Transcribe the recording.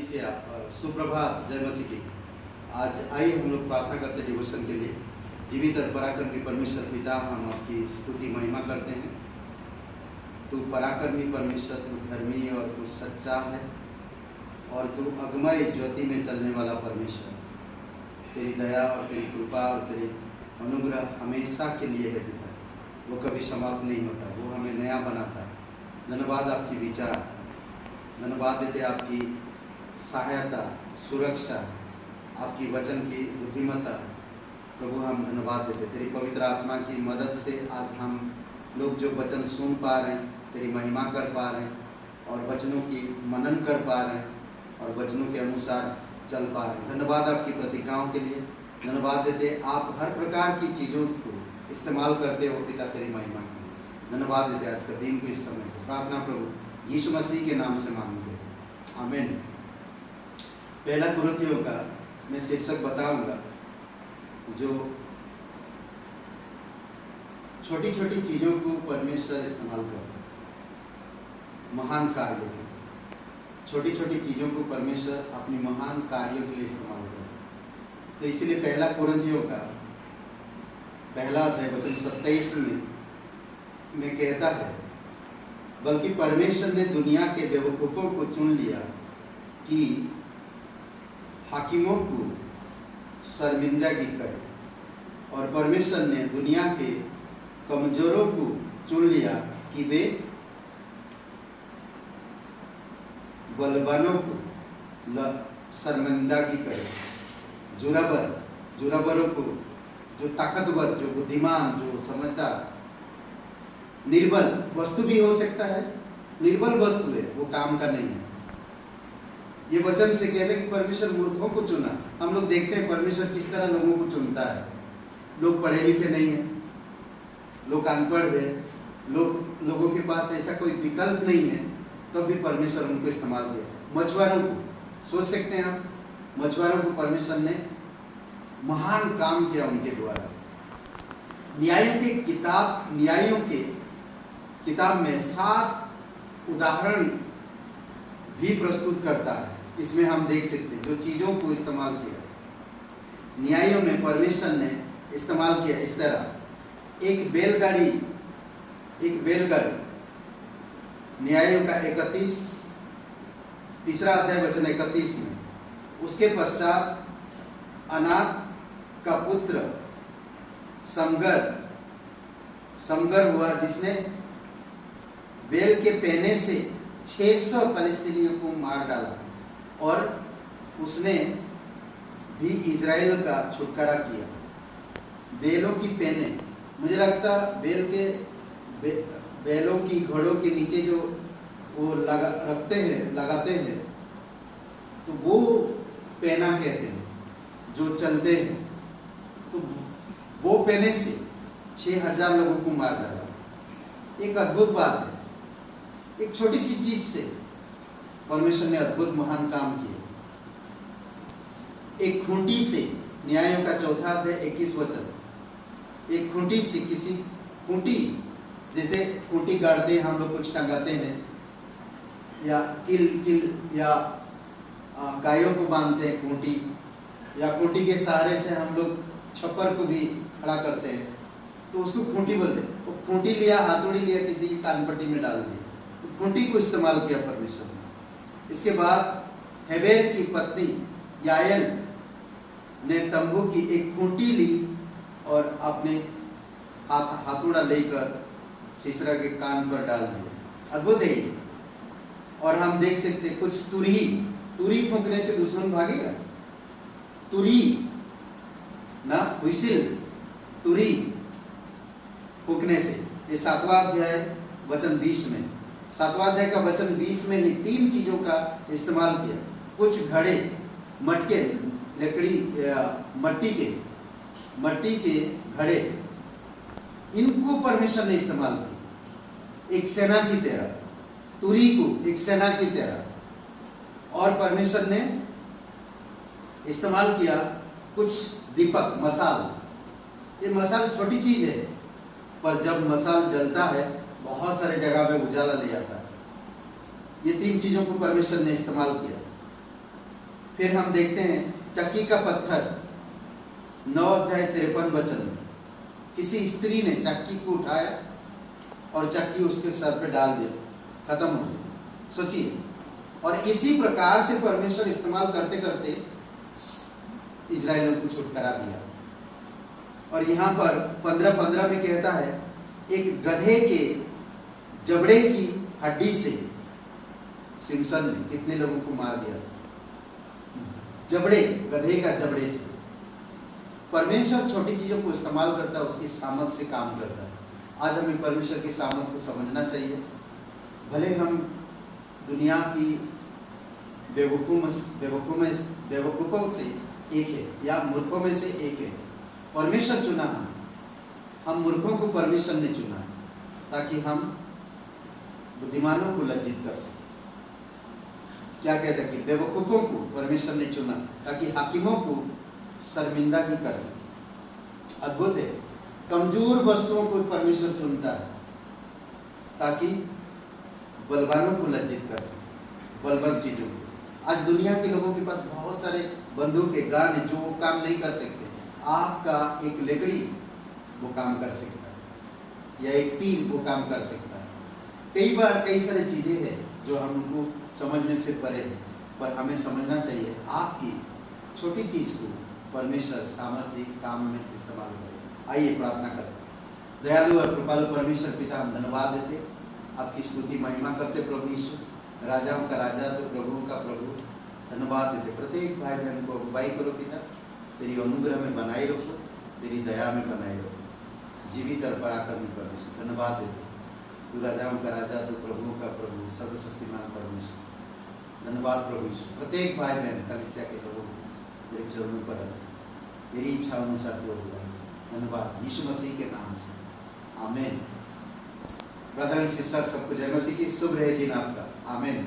कलीसिया सुप्रभात, जय मसीह की। आज आइए हम लोग प्रार्थना करते डिवोशन के लिए। जीवित और पराक्रमी परमेश्वर पिता, हम आपकी स्तुति महिमा करते हैं। तू पराक्रमी परमेश्वर, तू धर्मी और तू सच्चा है और तू अगमय ज्योति में चलने वाला परमेश्वर। तेरी दया और तेरी कृपा और तेरी अनुग्रह हमेशा के लिए है पिता, वो कभी समाप्त नहीं होता, वो हमें नया बनाता है। धन्यवाद आपकी विचार, धन्यवाद देते आपकी सहायता, सुरक्षा, आपकी वचन की बुद्धिमत्ता। प्रभु हम धन्यवाद देते तेरी पवित्र आत्मा की मदद से आज हम लोग जो वचन सुन पा रहे हैं, तेरी महिमा कर पा रहे हैं और वचनों की मनन कर पा रहे हैं और वचनों के अनुसार चल पा रहे हैं। धन्यवाद आपकी प्रतिज्ञाओं के लिए, धन्यवाद देते आप हर प्रकार की चीज़ों को इस्तेमाल करते हो पिता, तेरी महिमा के लिए धन्यवाद देते। आज का दिन को, इस समय को प्रार्थना प्रभु यीशु मसीह के नाम से मांगते हैं, आमीन। पहला कुरिन्थियों का मैं शीर्षक बताऊंगा, जो छोटी छोटी चीज़ों को परमेश्वर इस्तेमाल करता है महान कार्यों के लिए। छोटी छोटी चीज़ों को परमेश्वर अपनी महान कार्यों के लिए इस्तेमाल करता है। तो इसीलिए पहला कुरिन्थियों का पहला अध्याय वचन 27 में कहता है, बल्कि परमेश्वर ने दुनिया के बेवकूफ़ों को चुन लिया कि हाकिमों को शर्मिंदगी करे, और परमेश्वर ने दुनिया के कमजोरों को चुन लिया कि वे बलवानों को शर्मिंदगी करे। जुराबरों को, जो ताकतवर, जो बुद्धिमान, जो समझदार, निर्बल वस्तु भी हो सकता है, निर्बल वस्तु है, वो काम का नहीं है। ये वचन से कहते हैं कि परमेश्वर मूर्खों को चुना। हम लोग देखते हैं परमेश्वर किस तरह लोगों को चुनता है। लोग पढ़े लिखे नहीं हैं, लोग अनपढ़ हैं, लोगों के पास ऐसा कोई विकल्प नहीं है, तब भी परमेश्वर उनको इस्तेमाल किया। मछुआरों को सोच सकते हैं आप, मछुआरों को परमेश्वर ने महान काम किया उनके द्वारा। न्यायों के किताब में 7 उदाहरण भी प्रस्तुत करता है। इसमें हम देख सकते हैं जो चीज़ों को इस्तेमाल किया न्यायों में परमेश्वर ने इस्तेमाल किया। इस तरह एक बैलगाड़ी न्यायों का 3 अध्याय वचन 31 में, उसके पश्चात अनाक का पुत्र समगर हुआ, जिसने बैल के पहने से 600 फलस्तीनियों को मार डाला, और उसने भी इजराइल का छुटकारा किया। बैलों की पहने, मुझे लगता बैलों की घोड़ों के नीचे जो वो लगाते हैं, तो वो पहना कहते हैं, जो चलते हैं। तो वो पहने से 6000 लोगों को मार डाला। एक अद्भुत बात है, एक छोटी सी चीज से परमेश्वर ने अद्भुत महान काम किया। एक खूंटी से, न्यायों का 4 अध्याय 21 वचन, एक खूंटी से, किसी खूंटी, जैसे खूंटी गाड़ते हैं हम लोग, कुछ टंगाते हैं, या किल या गायों को बांधते हैं खूंटी, या खूंटी के सहारे से हम लोग छप्पर को भी खड़ा करते हैं, तो उसको खूंटी बोलते हैं। वो खूंटी लिया, हाथोड़ी लिया, किसी की कानपट्टी में डाल दिया, तो खूंटी को इस्तेमाल किया परमेश्वर ने। इसके बाद हेबेर की पत्नी याएल ने तंबू की एक खूंटी ली और अपने हाथोड़ा लेकर सीसरा के कान पर डाल दिया। अद्भुत है। और हम देख सकते कुछ तुरी फूंकने से दुश्मन भागेगा। तुरी ना, विसिल, तुरी फूंकने से। ये 7वां अध्याय वचन 20 में, 7वां अध्याय का वचन 20 में ही 3 चीजों का इस्तेमाल किया। कुछ घड़े, मटके, मट्टी के घड़े, इनको परमेश्वर ने इस्तेमाल किया एक सेना की तरह, तुरी को एक सेना की तरह। और परमेश्वर ने इस्तेमाल किया कुछ दीपक, मसाल। ये मसाल छोटी चीज है, पर जब मसाल जलता है बहुत सारे जगह में उजाला ले जाता है। ये 3 चीजों को परमेश्वर ने इस्तेमाल किया। फिर हम देखते हैं चक्की का पत्थर 9 अध्याय 53 वचन में किसी स्त्री ने चक्की को उठाया और चक्की उसके सर पे डाल दिया, खत्म हो गया। सोचिए, और इसी प्रकार से परमेश्वर इस्तेमाल करते करते इजराइलियों को छुटकारा दिया। और यहाँ पर 15:15 में कहता है, एक गधे के जबड़े की हड्डी से सिमसन ने कितने लोगों को मार दिया? जबड़े, गधे का जबड़े से। परमेश्वर छोटी चीजों को इस्तेमाल करता है, उसकी सामर्थ से काम करता है। आज हमें परमेश्वर की सामर्थ को समझना चाहिए। भले हम दुनिया की बेवकूफों से एक है या मूर्खों में से एक है, परमेश्वर चुना हम मूर्खों को परमेश्वर ने चुना है ताकि हम बुद्धिमानों को लज्जित कर सकें। क्या कहता है कि बेवकूफों को परमेश्वर ने चुना ताकि हाकिमों को शर्मिंदा भी कर सके। अद्भुत है, कमजोर वस्तुओं को परमेश्वर चुनता है ताकि बलवानों को लज्जित कर सके, बलवान चीजों को। आज दुनिया के लोगों के पास बहुत सारे बंदूक के गान है जो वो काम नहीं कर सकते। आपका एक लकड़ी वो काम कर सकता है या एक तीर वो काम कर सकता है। कई बार कई सारी चीजें हैं जो हमको समझने से परे है, पर हमें समझना चाहिए आपकी छोटी चीज को परमेश्वर सामर्थ्य काम में इस्तेमाल करे। आइए प्रार्थना करते हैं। दयालु और कृपालु परमेश्वर पिता, हम धन्यवाद देते, आपकी स्तुति महिमा करते प्रभु यीशु, राजाओं का राजा तो प्रभुओं का प्रभु। धन्यवाद देते, प्रत्येक भाई बहन को अगुवाई करो पिता, तेरी अनुग्रह में बनाए रखो, तेरी दया में बनाए रखो। जीवित और पराक्रमी परमेश्वर, धन्यवाद देते, तू राजाओं का राजा तो प्रभुओं का प्रभु, सर्वशक्तिमान परमेश्वर। धन्यवाद प्रभु यीशु, प्रत्येक भाई बहन कलीसिया के लोगों को तेरे चरणों पर तेरी इच्छा अनुसार तो होगा। धन्यवाद यीशु मसीह के नाम से, आमीन। ब्रदर एंड सिस्टर, सबको जय मसीह की। शुभ रहे दिन आपका। आमीन।